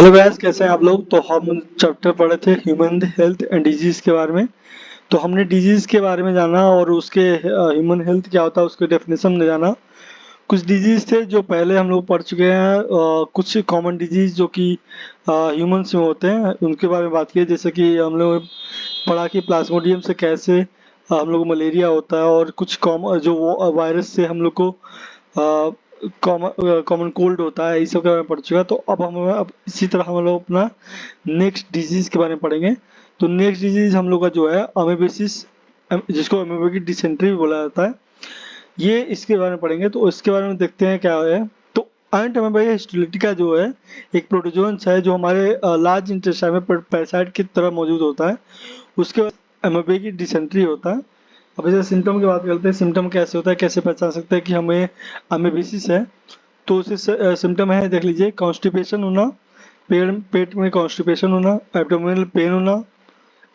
Hello guys, कैसे हैं आप लोग। तो हम चैप्टर पढ़े थे ह्यूमन हेल्थ एंड डिजीज के बारे में। तो हमने डिजीज के बारे में जाना और उसके ह्यूमन हेल्थ क्या होता है उसके डेफिनेशन में जाना। कुछ डिजीज थे जो पहले हम लोग पढ़ चुके हैं, कुछ कॉमन डिजीज जो कि ह्यूमंस में होते हैं उनके बारे में बात की है। जैसे कि हम लोग पढ़ा कि प्लाज्मोडियम से कैसे हम लोग को मलेरिया होता है, और कुछ जो वायरस से हम लोग को कॉमन कोल्ड होता है, इस सब के बारे में पढ़ चुका है। तो अब इसी तरह हम लोग अपना नेक्स्ट डिजीज के बारे में पढ़ेंगे। तो नेक्स्ट डिजीज हम लोग का जो है अमेबिसिस, जिसको अमेबा की डिसेंट्री भी बोला जाता है, ये इसके बारे में पढ़ेंगे। तो इसके बारे में देखते हैं क्या है। तो एंट अमेबा हिस्टोलिटिका जो है एक प्रोटोजोन्स है जो हमारे लार्ज इंटेस्टाइन में पैरासाइट की तरह मौजूद होता है। उसके बाद अमेबा की डिसेंट्री होता है। अब जैसे सिम्टम की बात करते हैं, सिम्टम कैसे होता है, कैसे पहचान सकते हैं कि हमें अमेबिसिस है। तो उसे सिम्टम है, देख लीजिए, कॉन्स्टिपेशन होना, पेट में कॉन्स्टिपेशन होना, एब्डोमिनल पेन होना,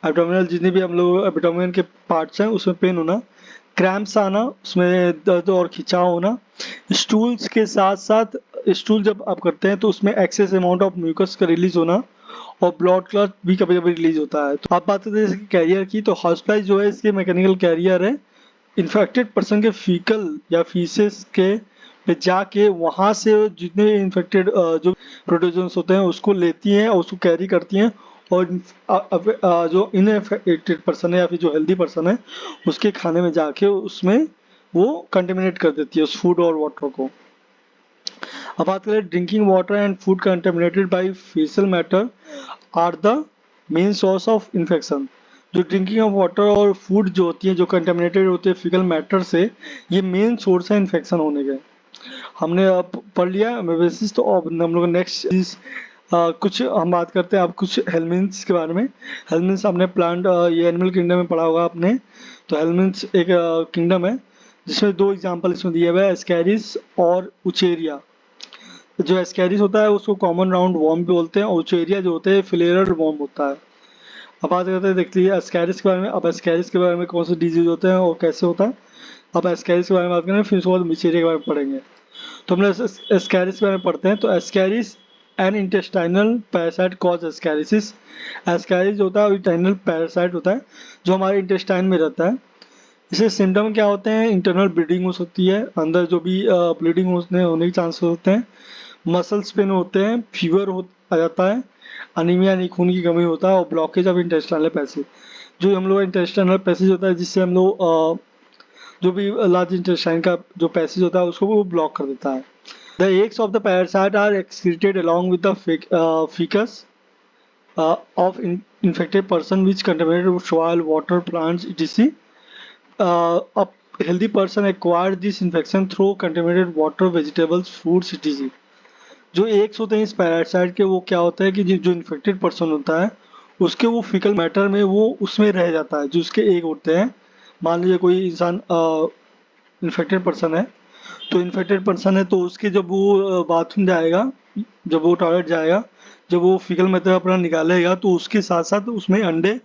एब्डोमिनल जितने भी हम लोग एब्डोमिन के पार्ट्स हैं उसमें पेन होना, क्रैम्प्स आना, उसमें दर्द और खिंचाव होना, स्टूल्स के साथ साथ स्टूल जब आप करते हैं तो उसमें एक्सेस अमाउंट ऑफ म्यूकस का रिलीज होना, और ब्लड क्लॉट भी कभी कभी रिलीज होता है। तो आप बात करते हैं इसके कैरियर की, तो हाउसफ्लाई जो है इसके मैकेनिकल कैरियर है। इन्फेक्टेड पर्सन के फीकल या फीसेस के पे जाके वहां से जितने इन्फेक्टेड जो प्रोटोजोन्स होते हैं उसको लेती हैं और उसको कैरी करती हैं, और जो इनफेक्टेड पर्सन है या फिर जो हेल्दी पर्सन है उसके खाने में जाके उसमें वो कंटेमिनेट कर देती है उस फूड और वाटर को। अब बात करें, drinking water and food contaminated by faecal matter are the main source of infection. जो ड्रिंकिंग ऑफ वाटर और फूड जो होती है जो कंटेमिनेटेड होते हैं फीकल मैटर से, ये मेन सोर्स है इन्फेक्शन होने के। हमने अब पढ़ लिया एमेबेसिस। तो अब हम लोग नेक्स्ट इज कुछ हम बात करते हैं अब कुछ हेलमिन्स के बारे में। हेलमिन्स आपने प्लांट ये एनिमल किंगडम में पढ़ा होगा आपने। तो हेलमिन्स एक किंगडम है जिसमें दो एग्जांपल इसमें दिए हुए हैं, एस्कैरिस और उचेरिया। जो एस्कैरिस होता है उसको कॉमन राउंड वॉर्म भी बोलते हैं, और उचेरिया जो होते हैं फिलेरल वॉर्म होता है। अब बात करते हैं, देख लीजिए एस्कैरिस के बारे में। अब एस्कैरिस के बारे में कौन से डिजीज होते हैं और कैसे होता है, अब एस्कैरिस के बारे में बात करें, फिर उसके बाद मिचेरिया के बारे में पढ़ेंगे। तो हम लोग एस्कैरिस के बारे में पढ़ते हैं। तो ascaris an intestinal parasite cause ascariasis. Ascaris होता है इंटेस्टाइनल पैरासाइट होता है जो हमारे इंटेस्टाइन में रहता है। इससे सिम्टम क्या होते हैं, इंटरनल ब्लीडिंग हो सकती है, अंदर जो भी ब्लीडिंग होने के चांसेस होते हैं, मसल्स पेन होते हैं, फीवर हो आ जाता है, अनीमिया यानी खून की कमी होता है, और ब्लॉकेज ऑफ इंटेस्टाइनल पैसेज। जो हम लोग इंटेस्टाइनल पैसेज होता है जिससे हम लोग जो भी लार्ज इंटेस्टाइन का जो पैसेज होता है उसको वो ब्लॉक कर देता है। The eggs of the parasite are excreted along with the feces of infected person which contaminated with soil, water, plants, etc. A healthy person acquired this infection through contaminated water, vegetables, fruits, etc. जो eggs होते हैं इस parasite के, वो क्या होता है कि जो इन्फेक्टेड पर्सन होता है उसके वो फिकल मैटर में वो उसमें रह जाता है जो उसके एग होते हैं। मान लीजिए कोई इंसान इन्फेक्टेड पर्सन है, तो इन्फेक्टेड पर्सन है तो उसके जब वो बाथरूम जाएगा, जब वो टॉयलेट जाएगा, जब वो फिकल मैटर अपना निकालेगा तो उसके साथ साथ उसमें अंडे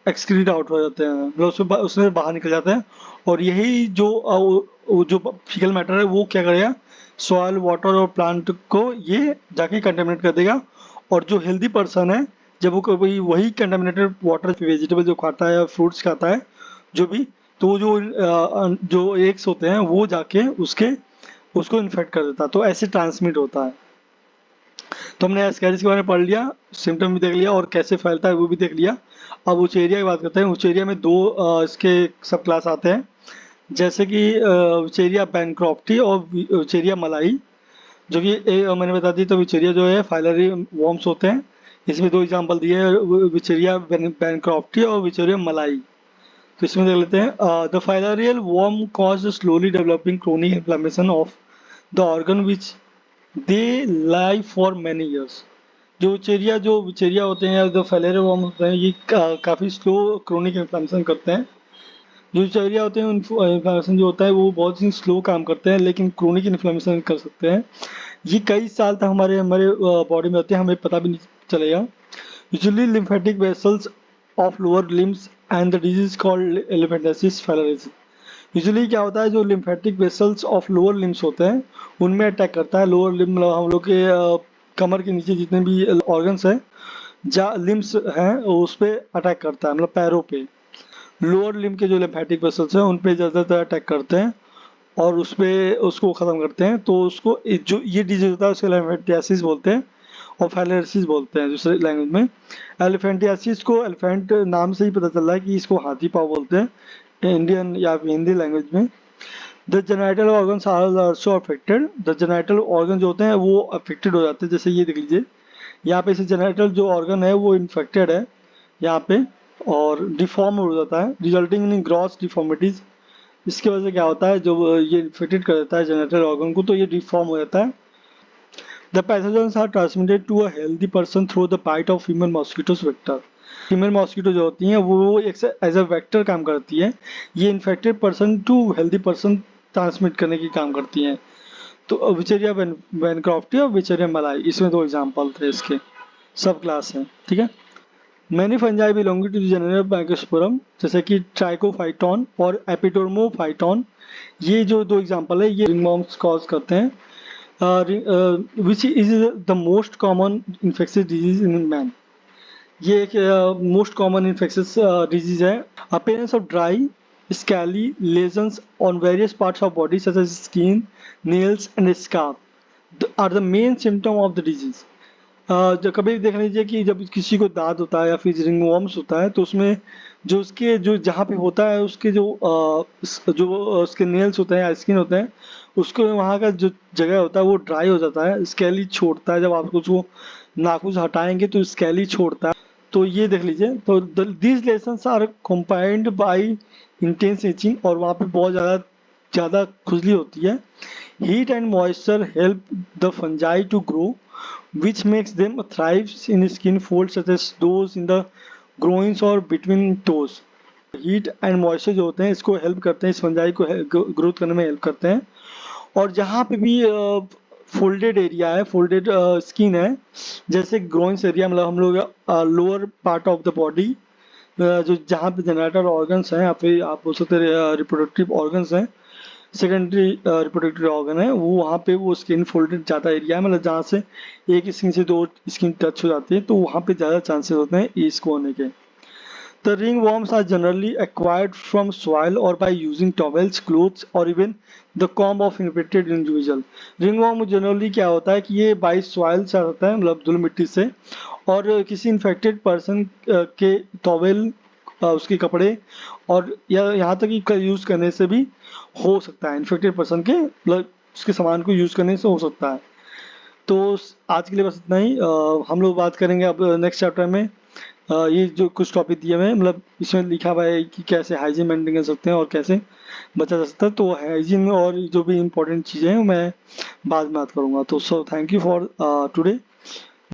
एक्सक्रीट आउट हो जाते हैं, मतलब उसमें बाहर निकल जाते हैं। और यही जो वो जो फीकल मैटर है वो क्या करेगा, सॉइल, वाटर और प्लांट को ये जाके कंटेमिनेट कर देगा। और जो हेल्दी पर्सन है जब वो कभी वही कंटेमिनेटेड वाटर वेजिटेबल जो खाता है या फ्रूट्स खाता है जो भी, तो वो जो एग्स होते हैं वो जाके उसको इन्फेक्ट कर देता है, तो ऐसे ट्रांसमिट होता है। तो हमने एस्कैरिस के बारे में पढ़ लिया, सिम्टम भी देख लिया और कैसे फैलता है वो भी देख लिया। अब उचेरिया की बात करते हैं। उचेरिया में दो इसके सब क्लास आते हैं, जैसे कि उचेरिया बैनक्रॉफ्टी और उचेरिया मलाई। जो कि मैंने बता दी, तो विचेरिया जो है फाइलरी वॉर्म्स होते हैं। इसमें दो एग्जांपल दिए हैं, विचेरिया बैनक्रॉफ्टी और विचेरिया मलाई। तो इसमें देख लेते हैं, the filarial worm cause slowly developing chronic inflammation of the organ which they live for many years. जो विचेरिया होते हैं या जो फैलेरिया वर्म होते हैं ये काफ़ी स्लो क्रोनिक इन्फ्लेमेशन करते हैं। जो विचेरिया होते हैं इन्फ्लेमेशन जो होता है वो बहुत ही स्लो काम करते हैं, लेकिन क्रोनिक इन्फ्लेमेशन कर सकते हैं। ये कई साल तक हमारे हमारे बॉडी में होते हैं, हमें पता भी नहीं चलेगा। Usually lymphatic vessels of lower limbs and the disease called elephantiasis filariasis. Usually क्या होता है, जो lymphatic vessels of lower limbs होते हैं उनमें अटैक करता है। लोअर लिम मतलब हम लोग के कमर के नीचे जितने भी ऑर्गन्स हैं, लिम्स हैं, उस पे अटैक करता है, मतलब पैरों पे। लोअर लिम्ब के जो लिम्फेटिक वेसल्स हैं उन पे ज़्यादातर अटैक करते हैं और उस पे उसको ख़त्म करते हैं। तो उसको जो ये डिजीज होता है उसको एलिफेंटियासिस बोलते हैं और फाइलेरियासिस बोलते हैं दूसरे लैंग्वेज में। एलिफेंटियासिस को एलिफेंट नाम से ही पता चल रहा है कि इसको हाथी पाँव बोलते हैं इंडियन या हिंदी लैंग्वेज में। The genital organs are also affected. The genital organ जो होते हैं वो अफेक्टेड हो जाते हैं, जैसे ये देख लीजिए यहाँ पे, इसे जेनाइटल जो ऑर्गन है वो इन्फेक्टेड है यहाँ पे और डिफॉर्म हो जाता है, रिजल्टिंग इन ग्रॉस डिफॉर्मिटीज। इसकी वजह से क्या होता है, जब ये इन्फेक्टेड कर देता है जेनेटल ऑर्गन को तो ये डिफॉर्म हो जाता है। The pathogens are transmitted to a healthy person through the bite of female mosquitoes vector. Female mosquito जो होती हैं वो एज अ वेक्टर काम करती है, ये infected person to healthy person transmit करने की काम करती हैं। तो विचेरिया वैनक्रॉफ्टी और विचेरिया मलाई, इसमें दो एग्जाम्पल थे इसके, सब क्लास हैं, ठीक है। Many fungi belonging to the genera microsporum, जैसे कि ट्राइकोफाइटॉन और एपिडोर्मोफाइटॉन, ये जो दो एग्जांपल है ये रिंगवॉर्म्स कॉज करते हैं, which is the most common infectious disease in man. ये एक मोस्ट कॉमन इन्फेक्शियस डिजीज है। Appearance of dry scaly lesions on various parts of body such as skin, nails and scarf are the main symptom of the disease. जब कभी देख लीजिए कि जब किसी को दाद होता है या फिर रिंगवॉर्म्स होता है तो उसमें जो उसके जो जहाँ पे होता है उसके जो उसके नेल्स होते हैं या स्किन होते हैं, उसको वहाँ का जो जगह होता है वो ड्राई हो जाता है, स्केली छोड़ता है। जब आप उसको नाखून से हटाएंगे तो स्केली छोड़ता है। तो ये देख लीजिए, तो these lesions are combined by intense itching, और वहाँ पे बहुत ज़्यादा खुजली होती है। Heat and moisture help the fungi to grow which makes them thrive in skin folds such as those in the groins or between toes। Heat and moisture जो होते हैं इसको हेल्प करते हैं, इस फंजाई को ग्रोथ करने में हेल्प करते हैं। और जहाँ पे भी फोल्डेड एरिया है, फोल्डेड स्किन है, जैसे ग्रोइंस एरिया, मतलब हम लोग lower part of the body, जो जहाँ पे जेनेटल ऑर्गन्स हैं या फिर आप बोल सकते हैं रिप्रोडक्टिव ऑर्गन्स हैं, सेकेंडरी रिप्रोडक्टिव ऑर्गन है, वो वहाँ पे वो स्किन फोल्डेड ज़्यादा एरिया है, मतलब जहाँ से एक स्किन से दो स्किन टच हो जाती है तो वहाँ पे ज़्यादा चांसेस होते हैं इसको होने के। The ringworms are generally acquired from soil or by using towels, clothes or even the comb of infected individual। ringworm generally क्या होता है कि ये बाई सॉइल से आता है, मतलब धूल मिट्टी से, और किसी इन्फेक्टेड पर्सन के टॉवेल, उसके कपड़े और या यहाँ तक कि यूज़ करने से भी हो सकता है, इन्फेक्टेड पर्सन के मतलब उसके सामान को यूज़ करने से हो सकता है। तो आज के लिए बस इतना ही। हम लोग बात करेंगे अब नेक्स्ट चैप्टर में। ये जो कुछ टॉपिक दिए हुए हैं, मतलब इसमें लिखा हुआ है कि कैसे हाइजीन मेंटेन कर सकते हैं और कैसे बचा जा सकता है। तो हाइजीन और जो भी इम्पोर्टेंट चीज़ें हैं मैं बाद में बात करूँगा। तो so thank you for today.